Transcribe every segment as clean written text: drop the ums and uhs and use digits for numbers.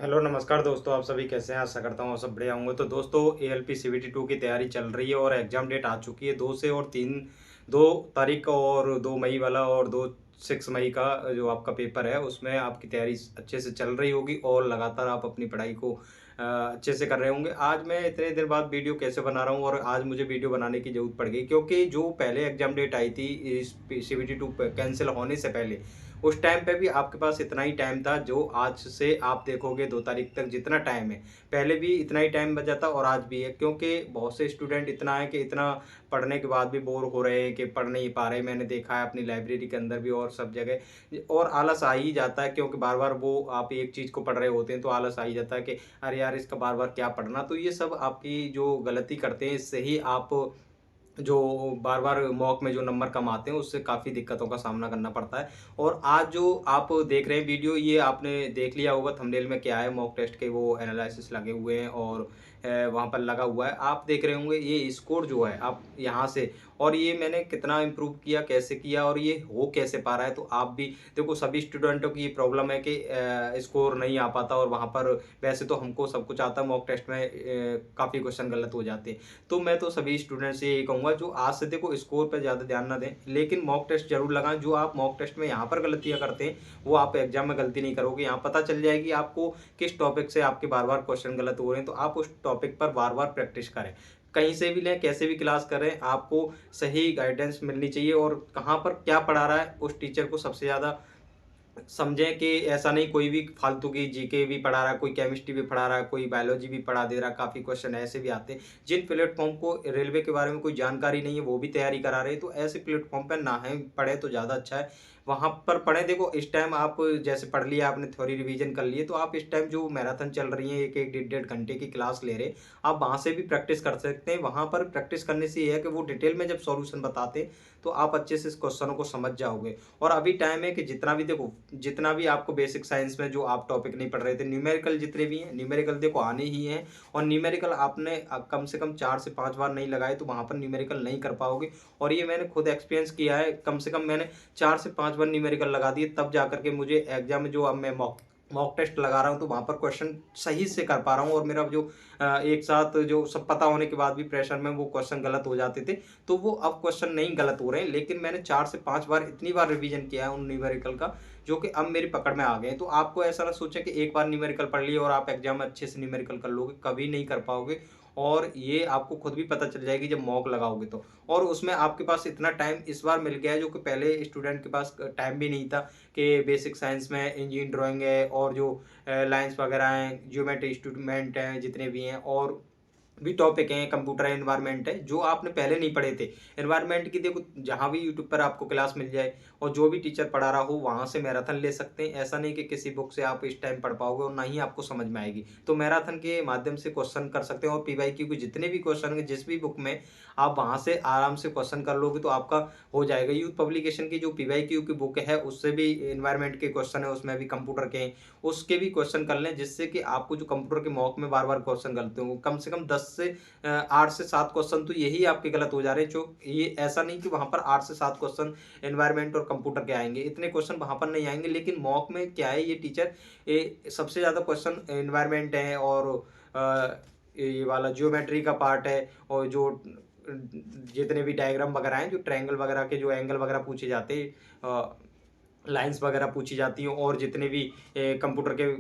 Hello नमस्कार दोस्तों, आप सभी कैसे हैं? आशा करता हूँ आप सब बढ़िया होंगे। तो दोस्तों एएलपी सीबीटी 2 की तैयारी चल रही है और एग्ज़ाम डेट आ चुकी है 2 से और 2 तारीख का और 2 मई वाला और 6 मई का जो आपका पेपर है उसमें आपकी तैयारी अच्छे से चल रही होगी और लगातार आप अपनी पढ़ाई को अच्छे से कर रहे होंगे। आज मैं इतने देर बाद वीडियो कैसे बना रहा हूँ और आज मुझे वीडियो बनाने की ज़रूरत पड़ गई क्योंकि जो पहले एग्ज़ाम डेट आई थी इस सीबीटी 2 कैंसिल होने से पहले, उस टाइम पे भी आपके पास इतना ही टाइम था जो आज से आप देखोगे 2 तारीख तक जितना टाइम है, पहले भी इतना ही टाइम बचा था और आज भी है क्योंकि बहुत से स्टूडेंट इतना है कि इतना पढ़ने के बाद भी बोर हो रहे हैं कि पढ़ नहीं पा रहे। मैंने देखा है अपनी लाइब्रेरी के अंदर भी और सब जगह और आलस आ ही जाता है क्योंकि बार-बार वो आप एक चीज़ को पढ़ रहे होते हैं तो आलस आ ही जाता है कि अरे यार इसका बार-बार क्या पढ़ना। तो ये सब आपकी जो गलती करते हैं इससे ही आप जो बार-बार मॉक में जो नंबर कम आते हैं, उससे काफ़ी दिक्कतों का सामना करना पड़ता है। और आज जो आप देख रहे हैं वीडियो, ये आपने देख लिया होगा थंबनेल में क्या है, मॉक टेस्ट के वो एनालिसिस लगे हुए हैं और वहाँ पर लगा हुआ है। आप देख रहे होंगे ये स्कोर जो है आप यहाँ से, और ये मैंने कितना इम्प्रूव किया, कैसे किया और ये हो कैसे पा रहा है। तो आप भी देखो, सभी स्टूडेंटों की ये प्रॉब्लम है कि स्कोर नहीं आ पाता और वहाँ पर वैसे तो हमको सब कुछ आता है, मॉक टेस्ट में काफ़ी क्वेश्चन गलत हो जाते हैं। तो मैं तो सभी स्टूडेंट से यही कहूँगा जो आज से देखो स्कोर पे ज़्यादा ध्यान ना दें, लेकिन मॉक टेस्ट ज़रूर लगाएँ। जो आप मॉक टेस्ट में यहाँ पर गलतियाँ करते हैं, वो आप एग्ज़ाम में गलती नहीं करोगे। यहाँ पता चल जाएगी आपको किस टॉपिक से आपके बार-बार क्वेश्चन गलत हो रहे हैं, तो आप उस टॉपिक पर बार-बार प्रैक्टिस करें। कहीं से भी लें, कैसे भी क्लास करें, आपको सही गाइडेंस मिलनी चाहिए और कहाँ पर क्या पढ़ा रहा है, उस टीचर को सबसे ज़्यादा समझें कि ऐसा नहीं कोई भी फालतू की जीके भी पढ़ा रहा है, कोई केमिस्ट्री भी पढ़ा रहा है, कोई बायोलॉजी भी पढ़ा दे रहा है, काफ़ी क्वेश्चन ऐसे भी आते हैं। जिन प्लेटफ़ॉर्म को रेलवे के बारे में कोई जानकारी नहीं है, वो भी तैयारी करा रहे हैं, तो ऐसे प्लेटफ़ॉर्म पे ना ही पढ़ें तो ज़्यादा अच्छा है। वहाँ पर पढ़ें। देखो इस टाइम आप जैसे पढ़ लिया आपने, थ्योरी रिवीजन कर लिए, तो आप इस टाइम जो मैराथन चल रही है, 1-1 डेढ़-डेढ़ घंटे की क्लास ले रहे हैं, आप वहाँ से भी प्रैक्टिस कर सकते हैं। वहाँ पर प्रैक्टिस करने से ये है कि वो डिटेल में जब सॉल्यूशन बताते हैं, तो आप अच्छे से इस क्वेश्चनों को समझ जाओगे। और अभी टाइम है कि जितना भी देखो, जितना भी आपको बेसिक साइंस में जो आप टॉपिक नहीं पढ़ रहे थे, न्यूमेरिकल जितने भी हैं, न्यूमेरिकल देखो आने ही हैं। और न्यूमेरिकल आपने कम से कम 4 से 5 बार नहीं लगाए तो वहाँ पर न्यूमेरिकल नहीं कर पाओगे। और ये मैंने खुद एक्सपीरियंस किया है, कम से कम मैंने 4 से 5 बार न्यूमेरिकल लगा दिए, तब जाकर के मुझे एग्जाम में जो अब मैं मॉक मॉक टेस्ट लगा रहा हूँ तो वहाँ पर क्वेश्चन सही से कर पा रहा हूँ। और मेरा जो एक साथ जो सब पता होने के बाद भी प्रेशर में वो क्वेश्चन गलत हो जाते थे, तो वो अब क्वेश्चन नहीं गलत हो रहे हैं। लेकिन मैंने 4 से 5 बार इतनी बार रिवीजन किया है उन न्यूमेरिकल का, जो कि अब मेरी पकड़ में आ गए हैं। तो आपको ऐसा ना सोचें कि एक बार न्यूमेरिकल पढ़ लिए और आप एग्जाम में अच्छे से न्यूमेरिकल कर लोगे, कभी नहीं कर पाओगे। और ये आपको खुद भी पता चल जाएगी जब मॉक लगाओगे तो। और उसमें आपके पास इतना टाइम इस बार मिल गया है जो कि पहले स्टूडेंट के पास टाइम भी नहीं था, कि बेसिक साइंस में इंजीनियरिंग ड्राइंग है और जो लाइन्स वगैरह हैं, ज्योमेट्री इंस्ट्रूमेंट हैं जितने भी हैं, और भी टॉपिक हैं, कंप्यूटर एनवायरनमेंट है, जो आपने पहले नहीं पढ़े थे। एनवायरनमेंट की देखो जहाँ भी यूट्यूब पर आपको क्लास मिल जाए और जो भी टीचर पढ़ा रहा हो वहाँ से मैराथन ले सकते हैं। ऐसा नहीं कि किसी बुक से आप इस टाइम पढ़ पाओगे और ना ही आपको समझ में आएगी। तो मैराथन के माध्यम से क्वेश्चन कर सकते हैं और पीवाईक्यू के जितने भी क्वेश्चन हैं जिस भी बुक में, आप वहाँ से आराम से क्वेश्चन कर लोगे तो आपका हो जाएगा। यूथ पब्लिकेशन की जो पीवाईक्यू की बुक है उससे भी एनवायरनमेंट के क्वेश्चन है, उसमें भी कंप्यूटर के हैं, उसके भी क्वेश्चन कर लें, जिससे कि आपको जो कंप्यूटर के मॉक में बार-बार क्वेश्चन गलत होंगे, कम से कम 10 से 8 से 7 क्वेश्चन तो यही आपके गलत हो जा रहे हैं। जो ये ऐसा नहीं कि वहाँ पर 8 से 7 क्वेश्चन एनवायरनमेंट और कंप्यूटर के आएँगे, इतने क्वेश्चन वहाँ पर नहीं आएँगे। लेकिन मॉक में क्या है, ये टीचर सबसे ज़्यादा क्वेश्चन एनवायरनमेंट है और ये वाला ज्योमेट्री का पार्ट है, और जो जितने भी डायग्राम वगैरह हैं, जो ट्रायंगल वगैरह के जो एंगल वगैरह पूछे जाते हैं, लाइन्स वगैरह पूछी जाती हैं, और जितने भी कंप्यूटर के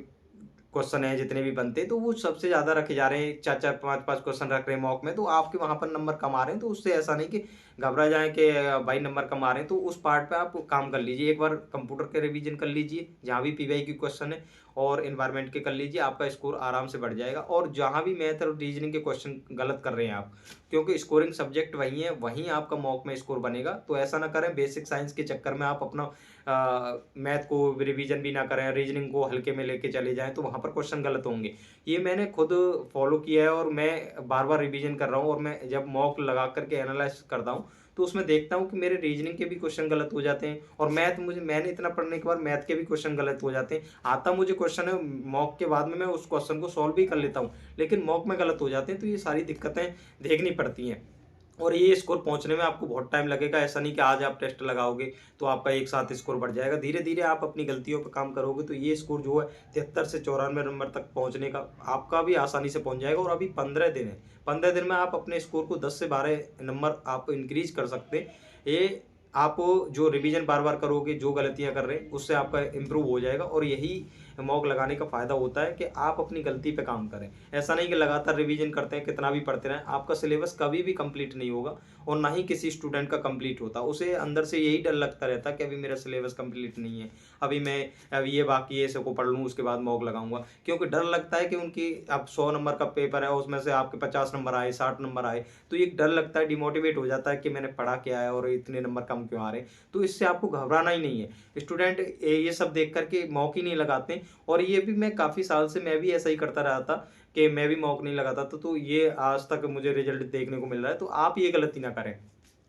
क्वेश्चन है जितने भी बनते हैं, तो वो सबसे ज़्यादा रखे जा रहे हैं। 4-4 5-5 क्वेश्चन रख रहे हैं मॉक में, तो आपके वहाँ पर नंबर कम आ रहे हैं। तो उससे ऐसा नहीं कि घबरा जाएँ कि भाई नंबर कम आ रहे हैं, तो उस पार्ट पे आप काम कर लीजिए। एक बार कंप्यूटर के रिवीजन कर लीजिए, जहाँ भी पीवाईक्यू क्वेश्चन है, और एनवायरनमेंट के कर लीजिए, आपका स्कोर आराम से बढ़ जाएगा। और जहाँ भी मैथ और रीजनिंग के क्वेश्चन गलत कर रहे हैं आप, क्योंकि स्कोरिंग सब्जेक्ट वही है, वहीं आपका मॉक में स्कोर बनेगा। तो ऐसा ना करें बेसिक साइंस के चक्कर में आप अपना मैथ को रिवीजन भी ना करें, रीजनिंग को हल्के में लेके चले जाएँ, तो वहाँ पर क्वेश्चन गलत होंगे। ये मैंने खुद फॉलो किया है और मैं बार-बार रिवीजन कर रहा हूँ। और मैं जब मॉक लगा कर के एनालाइज़ करता हूँ, तो उसमें देखता हूँ कि मेरे रीजनिंग के भी क्वेश्चन गलत हो जाते हैं, और मैंने इतना पढ़ने के बाद मैथ के भी क्वेश्चन गलत हो जाते हैं। आता मुझे क्वेश्चन है, मॉक के बाद में मैं उस क्वेश्चन को सॉल्व भी कर लेता हूँ, लेकिन मॉक में गलत हो जाते हैं, तो ये सारी दिक्कतें देखनी पड़ती हैं। और ये स्कोर पहुँचने में आपको बहुत टाइम लगेगा। ऐसा नहीं कि आज आप टेस्ट लगाओगे तो आपका एक साथ स्कोर बढ़ जाएगा। धीरे-धीरे आप अपनी गलतियों पे काम करोगे तो ये स्कोर जो है 73 से 94 नंबर तक पहुँचने का आपका भी आसानी से पहुँच जाएगा। और अभी 15 दिन है। 15 दिन में आप अपने स्कोर को 10 से 12 नंबर आप इंक्रीज़ कर सकते हैं। ये आप जो रिवीजन बार-बार करोगे, जो गलतियाँ कर रहे हैं, उससे आपका इम्प्रूव हो जाएगा। और यही मॉक लगाने का फ़ायदा होता है कि आप अपनी गलती पे काम करें। ऐसा नहीं कि लगातार रिवीजन करते हैं, कितना भी पढ़ते रहें, आपका सिलेबस कभी भी कंप्लीट नहीं होगा और ना ही किसी स्टूडेंट का कंप्लीट होता। उसे अंदर से यही डर लगता रहता है कि अभी मेरा सिलेबस कंप्लीट नहीं है, अभी ये बाकी है, इसको पढ़ लूँ, उसके बाद मॉक लगाऊँगा। क्योंकि डर लगता है कि उनकी अब 100 नंबर का पेपर है, उसमें से आपके 50 नंबर आए, 60 नंबर आए, तो एक डर लगता है, डिमोटिवेट हो जाता है कि मैंने पढ़ा क्या है और इतने नंबर कम क्यों आ रहे हैं। तो इससे आपको घबराना ही नहीं है। स्टूडेंट ये सब देख कर के मॉक ही नहीं लगाते। और ये भी मैं काफ़ी साल से मैं भी ऐसा ही करता रहा था कि मैं भी मॉक नहीं लगाता था, तो ये आज तक मुझे रिजल्ट देखने को मिल रहा है। तो आप ये गलती ना करें।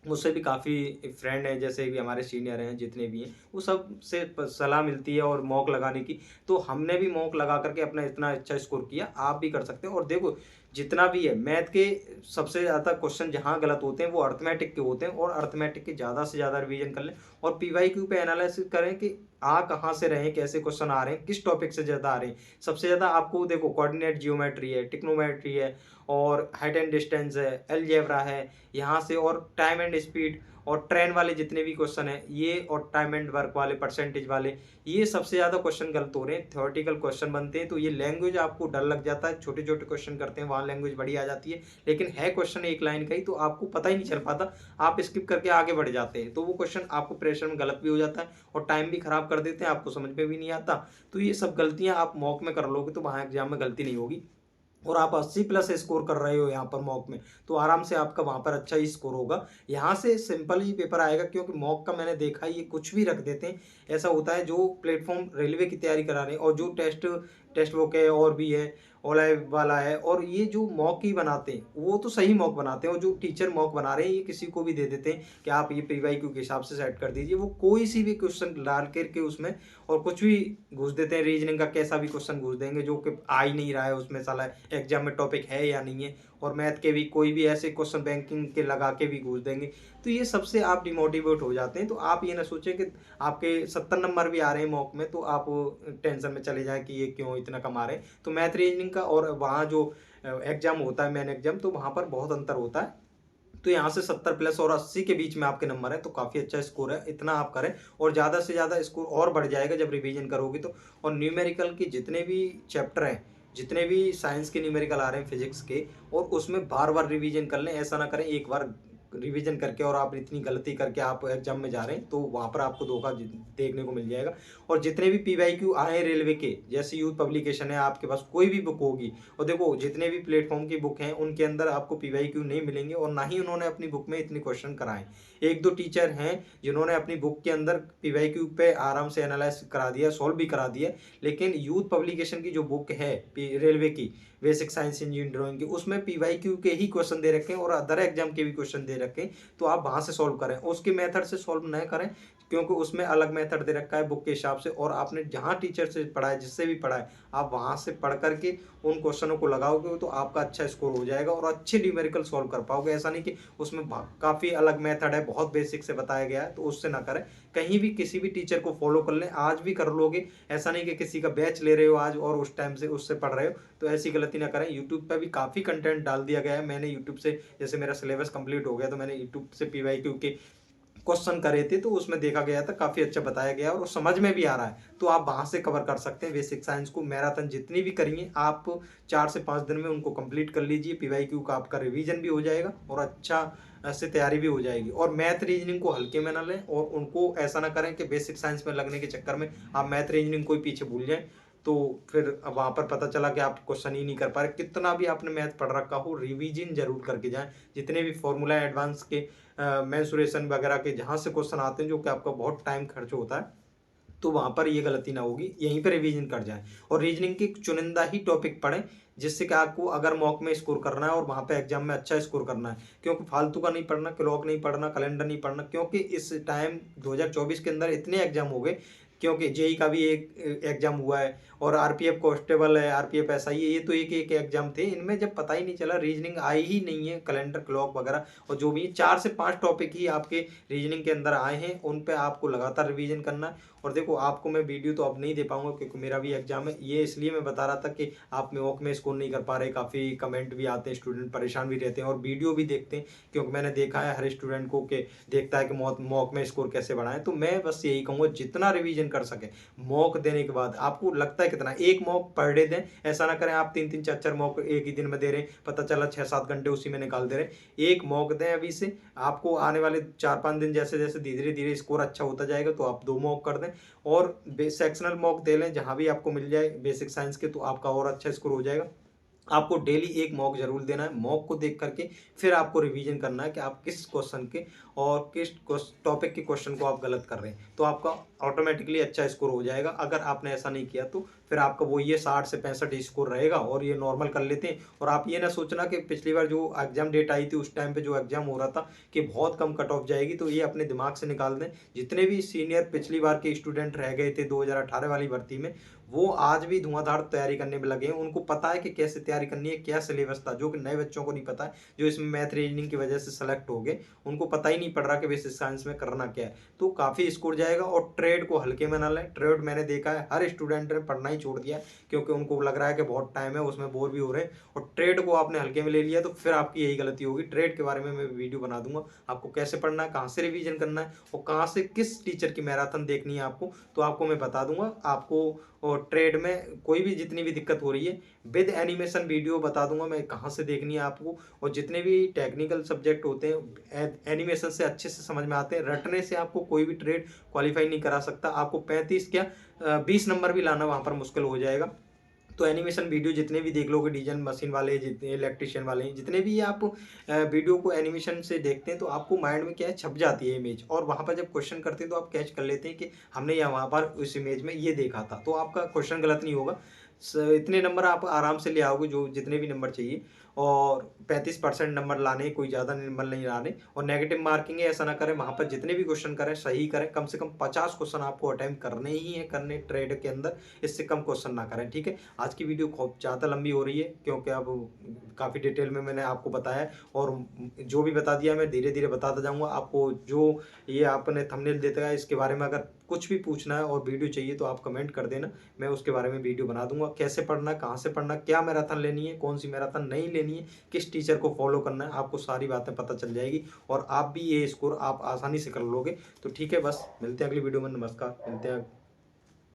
मुझसे भी काफ़ी फ्रेंड हैं, जैसे भी हमारे सीनियर हैं, जितने भी हैं, वो सब से सलाह मिलती है और मॉक लगाने की। तो हमने भी मॉक लगा करके अपना इतना अच्छा स्कोर किया, आप भी कर सकते हो। और देखो, जितना भी है मैथ के सबसे ज़्यादा क्वेश्चन जहाँ गलत होते हैं वो अर्थमेटिक के होते हैं। और अर्थमेटिक के ज़्यादा से ज़्यादा रिवीजन कर लें और पीवाईक्यू पे एनालिसिस करें कि आ कहाँ से रहे हैं, कैसे क्वेश्चन आ रहे हैं, किस टॉपिक से ज़्यादा आ रहे हैं। सबसे ज़्यादा आपको देखो कोऑर्डिनेट जियोमेट्री है, ट्रिग्नोमेट्री है और हाइट एंड डिस्टेंस है, अलजेब्रा है, यहाँ से और टाइम एंड स्पीड और ट्रेन वाले जितने भी क्वेश्चन हैं ये, और टाइम एंड वर्क वाले, परसेंटेज वाले, ये सबसे ज़्यादा क्वेश्चन गलत हो रहे हैं। थ्योरेटिकल क्वेश्चन बनते हैं तो ये लैंग्वेज आपको डर लग जाता है, छोटे-छोटे क्वेश्चन करते हैं, वहाँ लैंग्वेज बड़ी आ जाती है, लेकिन है क्वेश्चन एक लाइन का ही, तो आपको पता ही नहीं चल पाता, आप स्किप करके आगे बढ़ जाते हैं। तो वो क्वेश्चन आपको प्रेशर में गलत भी हो जाता है और टाइम भी खराब कर देते हैं, आपको समझ में भी नहीं आता। तो ये सब गलतियाँ आप मॉक में कर लोगे तो वहाँ एग्जाम में गलती नहीं होगी। और आप 80 प्लस स्कोर कर रहे हो यहाँ पर मॉक में, तो आराम से आपका वहाँ पर अच्छा ही स्कोर होगा। यहाँ से सिंपल ही पेपर आएगा, क्योंकि मॉक का मैंने देखा है ये कुछ भी रख देते हैं। ऐसा होता है जो प्लेटफॉर्म रेलवे की तैयारी करा रहे हैं और जो टेस्ट बुक है और भी है, ओलाइव वाला है, और ये जो मॉक ही बनाते हैं वो तो सही मॉक बनाते हैं। और जो टीचर मॉक बना रहे हैं ये किसी को भी दे देते हैं कि आप ये पीवाईक्यू के हिसाब से सेट कर दीजिए, वो कोई सी भी क्वेश्चन डाल करके उसमें और कुछ भी घुस देते हैं। रीजनिंग का कैसा भी क्वेश्चन घुस देंगे जो कि आ ही नहीं रहा है, उसमें साला एग्जाम में टॉपिक है या नहीं है। और मैथ के भी कोई भी ऐसे क्वेश्चन बैंकिंग के लगा के भी घुस देंगे। तो ये सबसे आप डिमोटिवेट हो जाते हैं। तो आप ये ना सोचें कि आपके 70 नंबर भी आ रहे हैं मॉक में तो आप टेंशन में चले जाएं कि ये क्यों इतना कम आ रहे हैं। तो मैथ रीजनिंग का और वहाँ जो एग्जाम होता है, मेन एग्जाम, तो वहाँ पर बहुत अंतर होता है। तो यहाँ से 70 प्लस और 80 के बीच में आपके नंबर है तो काफ़ी अच्छा स्कोर है, इतना आप करें। और ज़्यादा से ज़्यादा स्कोर और बढ़ जाएगा जब रिवीजन करोगे तो। और न्यूमेरिकल की जितने भी चैप्टर हैं, जितने भी साइंस के न्यूमेरिकल आ रहे हैं, फिजिक्स के, और उसमें बार बार रिवीजन कर लें। ऐसा ना करें एक बार रिवीजन करके और आप इतनी गलती करके आप एग्जाम में जा रहे हैं, तो वहाँ पर आपको धोखा देखने को मिल जाएगा। और जितने भी पीवाईक्यू आए रेलवे के, जैसे यूथ पब्लिकेशन है, आपके पास कोई भी बुक होगी, और देखो जितने भी प्लेटफॉर्म की बुक हैं उनके अंदर आपको पीवाईक्यू नहीं मिलेंगे और ना ही उन्होंने अपनी बुक में इतने क्वेश्चन कराए। एक दो टीचर हैं जिन्होंने अपनी बुक के अंदर पीवाईक्यू पे आराम से एनालाइज करा दिया, सॉल्व भी करा दिया। लेकिन यूथ पब्लिकेशन की जो बुक है रेलवे की, बेसिक साइंस इंजीनियरिंग ड्राइंग की, उसमें पीवाईक्यू के ही क्वेश्चन दे रखे हैं और अदर एग्जाम के भी क्वेश्चन दे रखे हैं। तो आप वहाँ से सॉल्व करें, उसके मेथड से सॉल्व न करें, क्योंकि उसमें अलग मेथड दे रखा है बुक के हिसाब से। और आपने जहाँ टीचर से पढ़ा है, जिससे भी पढ़ा है, आप वहाँ से पढ़ करके उन क्वेश्चनों को लगाओगे तो आपका अच्छा स्कोर हो जाएगा और अच्छे न्यूमेरिकल सॉल्व कर पाओगे। ऐसा नहीं कि उसमें काफ़ी अलग मेथड है, बहुत बेसिक से बताया गया है, तो उससे ना करें। कहीं भी किसी भी टीचर को फॉलो कर लें, आज भी कर लोगे। ऐसा नहीं कि किसी का बैच ले रहे हो आज और उस टाइम से उससे पढ़ रहे हो, तो ऐसी गलती ना करें। यूट्यूब पर भी काफ़ी कंटेंट डाल दिया गया है। मैंने यूट्यूब से, जैसे मेरा सिलेबस कंप्लीट हो गया तो मैंने यूट्यूब से पीवाईक्यू के क्वेश्चन करे थे, तो उसमें देखा गया था, काफ़ी अच्छा बताया गया और समझ में भी आ रहा है। तो आप वहाँ से कवर कर सकते हैं बेसिक साइंस को। मैराथन जितनी भी करिए आप 4 से 5 दिन में उनको कंप्लीट कर लीजिए। पीवाईक्यू का आपका रिवीजन भी हो जाएगा और अच्छा से तैयारी भी हो जाएगी। और मैथ रीजनिंग को हल्के में ना लें और उनको ऐसा ना करें कि बेसिक साइंस में लगने के चक्कर में आप मैथ रीजनिंग को ही पीछे भूल जाएं। तो फिर वहाँ पर पता चला कि आप क्वेश्चन ही नहीं कर पा रहे। कितना भी आपने मैथ पढ़ रखा हो, रिवीजन जरूर करके जाएं। जितने भी फॉर्मूला एडवांस के मेंसुरेशन वगैरह के जहाँ से क्वेश्चन आते हैं, जो कि आपका बहुत टाइम खर्च होता है, तो वहाँ पर ये गलती ना होगी, यहीं पर रिवीजन कर जाएं। और रीजनिंग के चुनिंदा ही टॉपिक पढ़ें, जिससे कि आपको अगर मॉक में स्कोर करना है और वहाँ पे एग्जाम में अच्छा स्कोर करना है। क्योंकि फालतू का नहीं पढ़ना, क्लॉक नहीं पढ़ना, कैलेंडर नहीं पढ़ना, क्योंकि इस टाइम 2024 के अंदर इतने एग्जाम हो गए। क्योंकि जेई का भी एक एग्जाम हुआ है और आरपीएफ कांस्टेबल है, आरपीएफ एसआई है, ये तो एक एक एग्जाम थे। इनमें जब पता ही नहीं चला, रीजनिंग आई ही नहीं है, कैलेंडर क्लॉक वगैरह और जो भी है 4 से 5 टॉपिक ही आपके रीजनिंग के अंदर आए हैं, उन पे आपको लगातार रिवीजन करना है। और देखो आपको मैं वीडियो तो अब नहीं दे पाऊंगा क्योंकि मेरा भी एग्जाम है, ये इसलिए मैं बता रहा था कि आप मॉक में स्कोर नहीं कर पा रहे, काफ़ी कमेंट भी आते हैं, स्टूडेंट परेशान भी रहते हैं और वीडियो भी देखते हैं, क्योंकि मैंने देखा है हर स्टूडेंट को कि देखता है कि मॉक में स्कोर कैसे बढ़ाएं। तो मैं बस यही कहूँगा जितना रिवीजन कर सके मॉक देने के बाद। आपको लगता है कितना, एक मॉक पर डे दें, ऐसा ना करें आप 3-3 4-4 मॉक एक ही दिन में दे रहे हैं, पता चला 6-7 घंटे उसी में निकाल दे रहे हैं। एक मॉक दें अभी से, आपको आने वाले 4-5 दिन जैसे जैसे धीरे धीरे स्कोर अच्छा होता जाएगा तो आप 2 मॉक कर दें और सेक्शनल मॉक दे लें जहां भी आपको मिल जाए बेसिक साइंस के, तो आपका और अच्छा स्कोर हो जाएगा। आपको डेली एक मॉक जरूर देना है, मॉक को देख करके फिर आपको रिवीजन करना है कि आप किस क्वेश्चन के और किस टॉपिक के क्वेश्चन को आप गलत कर रहे हैं, तो आपका ऑटोमेटिकली अच्छा स्कोर हो जाएगा। अगर आपने ऐसा नहीं किया तो फिर आपका वो ये 60 से 65 स्कोर रहेगा और ये नॉर्मल कर लेते हैं। और आप ये ना सोचना कि पिछली बार जो एग्जाम डेट आई थी उस टाइम पे जो एग्जाम हो रहा था कि बहुत कम कट ऑफ जाएगी, तो ये अपने दिमाग से निकाल दें। जितने भी सीनियर पिछली बार के स्टूडेंट रह गए थे 2018 वाली भर्ती में, वो आज भी धुआंधार तैयारी करने में लगे हैं। उनको पता है कि कैसे तैयारी करनी है, क्या सिलेबस था, जो कि नए बच्चों को नहीं पता है, जो इसमें मैथ रीजनिंग की वजह से सेलेक्ट हो गए, उनको पता ही नहीं पड़ रहा कि बेसिक साइंस में करना क्या है। तो काफ़ी स्कोर जाएगा। और ट्रेड को हल्के में ना लें, ट्रेड मैंने देखा है हर स्टूडेंट ने पढ़ना ही छोड़ दिया है क्योंकि उनको लग रहा है कि बहुत टाइम है, उसमें बोर भी हो रहे हैं, और ट्रेड को आपने हल्के में ले लिया तो फिर आपकी यही गलती होगी। ट्रेड के बारे में मैं वीडियो बना दूंगा, आपको कैसे पढ़ना है, कहाँ से रिवीजन करना है और कहाँ से किस टीचर की मैराथन देखनी है आपको, तो आपको मैं बता दूंगा। आपको और ट्रेड में कोई भी जितनी भी दिक्कत हो रही है विद एनिमेशन वीडियो बता दूंगा मैं कहाँ से देखनी है आपको। और जितने भी टेक्निकल सब्जेक्ट होते हैं एनिमेशन से अच्छे से समझ में आते हैं, रटने से आपको कोई भी ट्रेड क्वालिफाई नहीं करा सकता। आपको 35 क्या 20 नंबर भी लाना वहाँ पर मुश्किल हो जाएगा। तो एनिमेशन वीडियो जितने भी देख लोगे, डिजाइन मशीन वाले, जितने इलेक्ट्रिशियन वाले हैं, जितने भी आप वीडियो को एनिमेशन से देखते हैं तो आपको माइंड में क्या है छप जाती है इमेज, और वहाँ पर जब क्वेश्चन करते हैं तो आप कैच कर लेते हैं कि हमने यहाँ वहाँ पर उस इमेज में ये देखा था, तो आपका क्वेश्चन गलत नहीं होगा। इतने नंबर आप आराम से ले आओगे, जो जितने भी नंबर चाहिए। और 35% नंबर लाने, कोई ज़्यादा नंबर नहीं लाने। और नेगेटिव मार्किंग है ऐसा ना करें, वहाँ पर जितने भी क्वेश्चन करें सही करें, कम से कम 50 क्वेश्चन आपको अटेम्प्ट करने ही है, करने ट्रेड के अंदर, इससे कम क्वेश्चन ना करें, ठीक है। आज की वीडियो खूब ज़्यादा लंबी हो रही है क्योंकि अब काफ़ी डिटेल में मैंने आपको बताया, और जो भी बता दिया मैं धीरे धीरे बताता जाऊँगा आपको। जो ये आपने थंबनेल देता है इसके बारे में अगर कुछ भी पूछना है और वीडियो चाहिए तो आप कमेंट कर देना, मैं उसके बारे में वीडियो बना दूंगा। कैसे पढ़ना, कहाँ से पढ़ना, क्या मैराथन लेनी है, कौन सी मैराथन नहीं लेनी है, किस टीचर को फॉलो करना है, आपको सारी बातें पता चल जाएगी और आप भी ये स्कोर आप आसानी से कर लोगे। तो ठीक है, बस मिलते हैं अगली वीडियो में। नमस्कार, मिलते हैं।